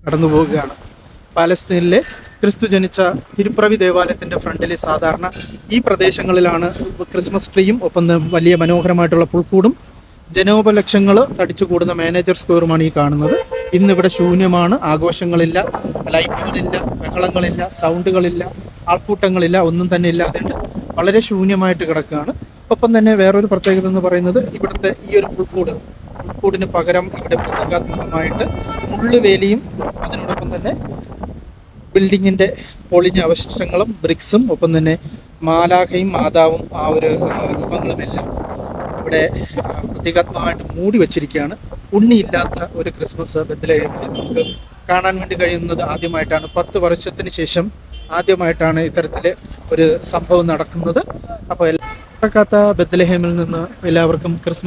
കടന്നു പോവുകയാണ്. പാലസ്തീനിലെ ക്രിസ്തു ജനിച്ച തിരുപ്പിറവി ദേവാലയത്തിൻ്റെ ഫ്രണ്ടിൽ സാധാരണ ഈ പ്രദേശങ്ങളിലാണ് ക്രിസ്മസ് ട്രീയും ഒപ്പം വലിയ മനോഹരമായിട്ടുള്ള പുൽക്കൂടും ജനോപലക്ഷങ്ങൾ തടിച്ചുകൂടുന്ന മാനേജർ സ്ക്വയറുമാണ് ഈ കാണുന്നത്. ഇന്നിവിടെ ശൂന്യമാണ്. ആഘോഷങ്ങളില്ല, ലൈറ്റുകളില്ല, ബഹളങ്ങളില്ല, സൗണ്ടുകളില്ല, ആൾക്കൂട്ടങ്ങളില്ല, ഒന്നും തന്നെ ഇല്ലാതെ വളരെ ശൂന്യമായിട്ട് കിടക്കുകയാണ്. ഒപ്പം തന്നെ വേറൊരു പ്രത്യേകത എന്ന് പറയുന്നത് ഇവിടുത്തെ ഈ ഒരു പുൽക്കൂടിന് പകരം ഇവിടെ പ്രതീകാത്മകമായിട്ട് മുള്ളുവേലിയും അതിനോടൊപ്പം തന്നെ ബിൽഡിങ്ങിൻ്റെ പൊളിഞ്ഞ അവശിഷ്ടങ്ങളും ബ്രിക്സും ഒപ്പം തന്നെ മാലാഖയും മാതാവും ആ ഒരു രൂപങ്ങളുമെല്ലാം ഇവിടെ പ്രതീകാത്മകമായിട്ട് മൂടി വച്ചിരിക്കുകയാണ്. ഉണ്ണിയില്ലാത്ത ഒരു ക്രിസ്മസ് ബെത്ലഹേമിൽ നമുക്ക് കാണാൻ വേണ്ടി കഴിയുന്നത് ആദ്യമായിട്ടാണ്. 10 വർഷത്തിന് ശേഷം ആദ്യമായിട്ടാണ് ഇത്തരത്തിൽ ഒരു സംഭവം നടക്കുന്നത്. അപ്പോൾ നടക്കാത്ത ബെത്ലഹേമിൽ നിന്ന് എല്ലാവർക്കും ക്രിസ്മസ്